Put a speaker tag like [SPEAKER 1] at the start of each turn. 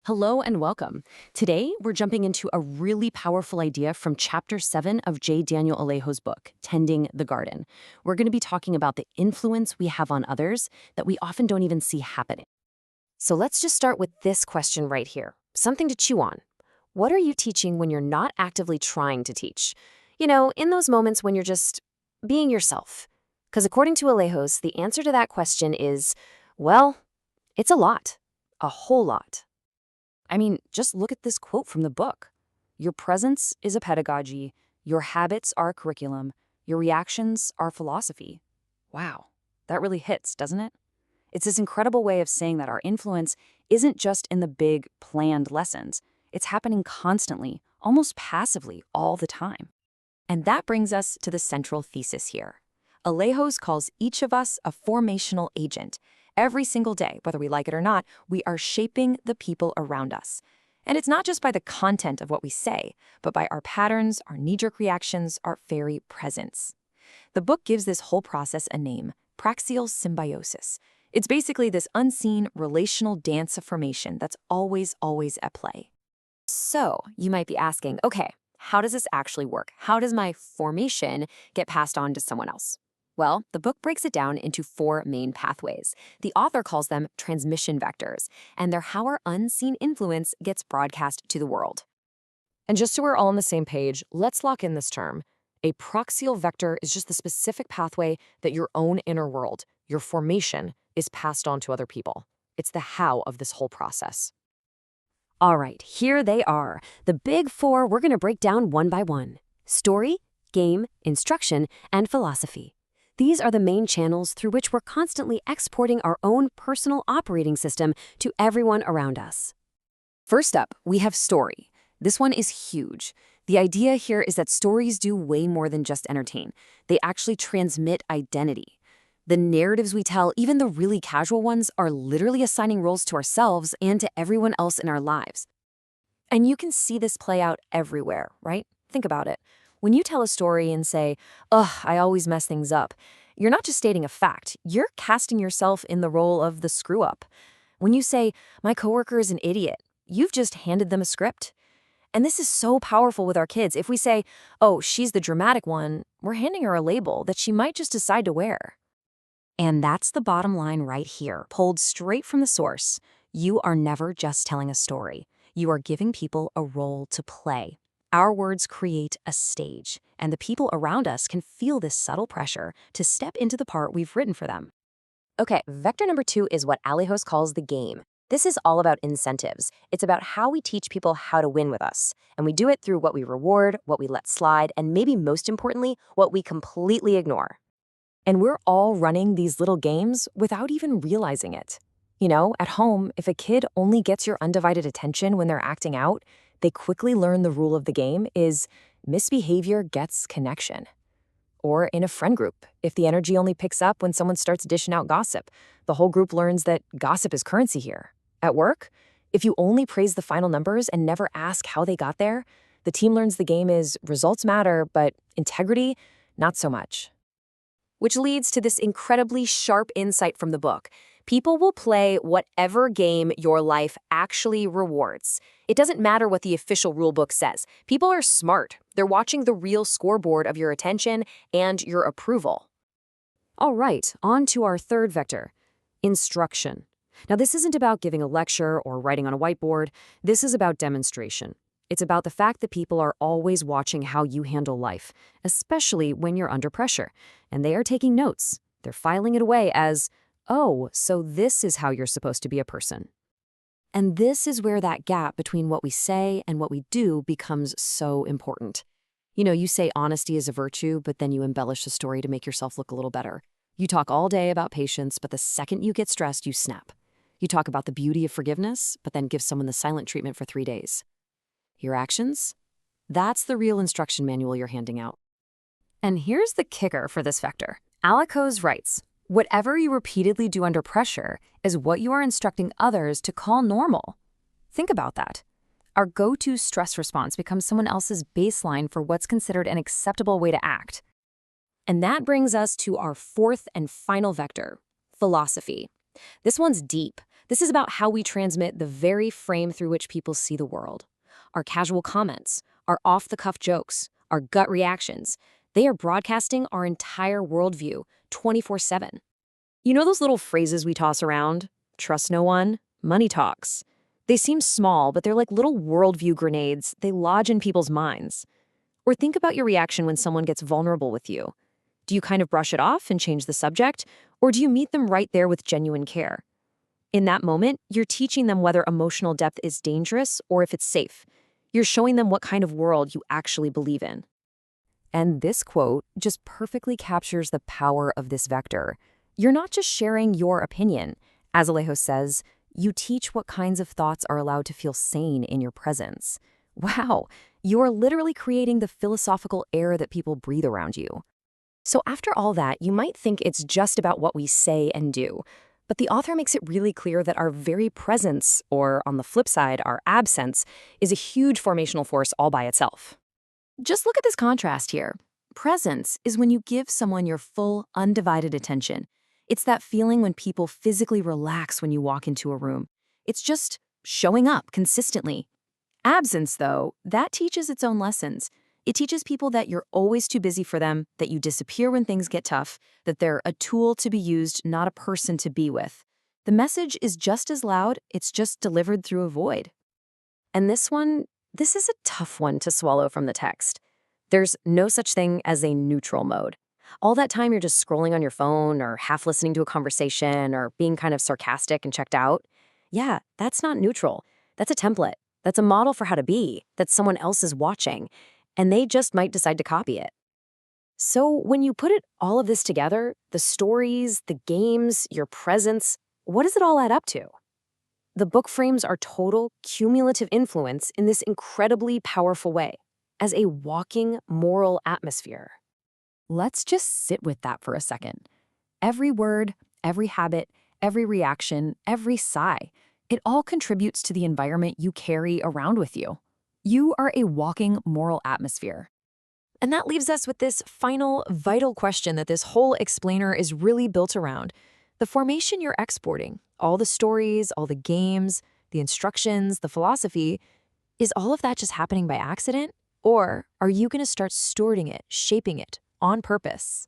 [SPEAKER 1] Hello and welcome. Today, we're jumping into a really powerful idea from Chapter 7 of J. Daniel Alejo's book, Tending the Garden. We're going to be talking about the influence we have on others that we often don't even see happening.
[SPEAKER 2] So let's just start with this question right here. Something to chew on. What are you teaching when you're not actively trying to teach? In those moments when you're just being yourself. Because according to Alejo's, the answer to that question is, well, it's a lot. A whole lot.
[SPEAKER 1] I mean, just look at this quote from the book. Your presence is a pedagogy, your habits are a curriculum, your reactions are philosophy. Wow, that really hits, doesn't it? It's this incredible way of saying that our influence isn't just in the big, planned lessons. It's happening constantly, almost passively, all the time. And that brings us to the central thesis here. Alejo's calls each of us a formational agent. Every single day, whether we like it or not, we are shaping the people around us. And it's not just by the content of what we say, but by our patterns, our knee-jerk reactions, our very presence. The book gives this whole process a name, Praxial Symbiosis. It's basically this unseen relational dance of formation that's always at play.
[SPEAKER 2] So you might be asking, okay, how does this actually work? How does my formation get passed on to someone else? Well, the book breaks it down into 4 main pathways. The author calls them transmission vectors, and they're how our unseen influence gets broadcast to the world.
[SPEAKER 3] And just so we're all on the same page, let's lock in this term. A praxial vector is just the specific pathway that your own inner world, your formation, is passed on to other people. It's the how of this whole process.
[SPEAKER 2] All right, here they are. The big 4 we're going to break down one by one. Story, game, instruction, and philosophy. These are the main channels through which we're constantly exporting our own personal operating system to everyone around us.
[SPEAKER 1] First up, we have story. This one is huge. The idea here is that stories do way more than just entertain. They actually transmit identity. The narratives we tell, even the really casual ones, are literally assigning roles to ourselves and to everyone else in our lives. And you can see this play out everywhere, right? Think about it. When you tell a story and say, "Ugh, I always mess things up," you're not just stating a fact, you're casting yourself in the role of the screw-up. When you say, "My coworker is an idiot," you've just handed them a script. And this is so powerful with our kids. If we say, "Oh, she's the dramatic one," we're handing her a label that she might just decide to wear. And that's the bottom line right here, pulled straight from the source. You are never just telling a story. You are giving people a role to play. Our words create a stage, and the people around us can feel this subtle pressure to step into the part we've written for them.
[SPEAKER 2] Okay, vector number 2 is what Alejo's calls the game. This is all about incentives. It's about how we teach people how to win with us. And we do it through what we reward, what we let slide, and maybe most importantly, what we completely ignore.
[SPEAKER 3] And we're all running these little games without even realizing it. At home, if a kid only gets your undivided attention when they're acting out, they quickly learn the rule of the game is misbehavior gets connection. Or in a friend group, if the energy only picks up when someone starts dishing out gossip, the whole group learns that gossip is currency here. At work, if you only praise the final numbers and never ask how they got there, the team learns the game is results matter, but integrity, not so much.
[SPEAKER 2] Which leads to this incredibly sharp insight from the book. People will play whatever game your life actually rewards. It doesn't matter what the official rulebook says. People are smart. They're watching the real scoreboard of your attention and your approval.
[SPEAKER 3] All right, on to our third vector, instruction. Now, this isn't about giving a lecture or writing on a whiteboard. This is about demonstration. It's about the fact that people are always watching how you handle life, especially when you're under pressure. And they are taking notes. They're filing it away as, "Oh, so this is how you're supposed to be a person." And this is where that gap between what we say and what we do becomes so important. You say honesty is a virtue, but then you embellish the story to make yourself look a little better. You talk all day about patience, but the second you get stressed, you snap. You talk about the beauty of forgiveness, but then give someone the silent treatment for 3 days. Your actions? That's the real instruction manual you're handing out.
[SPEAKER 1] And here's the kicker for this vector. Alejo's writes, whatever you repeatedly do under pressure is what you are instructing others to call normal. Think about that. Our go-to stress response becomes someone else's baseline for what's considered an acceptable way to act. And that brings us to our fourth and final vector, philosophy. This one's deep.
[SPEAKER 3] This is about how we transmit the very frame through which people see the world. Our casual comments, our off-the-cuff jokes, our gut reactions, they are broadcasting our entire worldview 24/7. You know those little phrases we toss around? Trust no one, money talks. They seem small, but they're like little worldview grenades. They lodge in people's minds. Or think about your reaction when someone gets vulnerable with you. Do you kind of brush it off and change the subject, or do you meet them right there with genuine care? In that moment, you're teaching them whether emotional depth is dangerous or if it's safe. You're showing them what kind of world you actually believe in.
[SPEAKER 1] And this quote just perfectly captures the power of this vector. You're not just sharing your opinion. As Alejo says, you teach what kinds of thoughts are allowed to feel sane in your presence. Wow, you're literally creating the philosophical air that people breathe around you.
[SPEAKER 2] So after all that, you might think it's just about what we say and do. But the author makes it really clear that our very presence, or on the flip side, our absence, is a huge formational force all by itself.
[SPEAKER 1] Just look at this contrast here. Presence is when you give someone your full, undivided attention. It's that feeling when people physically relax when you walk into a room. It's just showing up consistently. Absence, though, that teaches its own lessons. It teaches people that you're always too busy for them, that you disappear when things get tough, that they're a tool to be used, not a person to be with. The message is just as loud, it's just delivered through a void.
[SPEAKER 2] And this is a tough one to swallow from the text. There's no such thing as a neutral mode. All that time you're just scrolling on your phone or half listening to a conversation or being kind of sarcastic and checked out. Yeah, that's not neutral. That's a template. That's a model for how to be that someone else is watching, and they just might decide to copy it. So when you put all of this together, the stories, the games, your presence, what does it all add up to? The book frames our total cumulative influence in this incredibly powerful way, as a walking moral atmosphere.
[SPEAKER 1] Let's just sit with that for a second. Every word, every habit, every reaction, every sigh, it all contributes to the environment you carry around with you. You are a walking moral atmosphere.
[SPEAKER 3] And that leaves us with this final, vital question that this whole explainer is really built around. The formation you're exporting, all the stories, all the games, the instructions, the philosophy, is all of that just happening by accident? Or are you going to start stewarding it, shaping it, on purpose?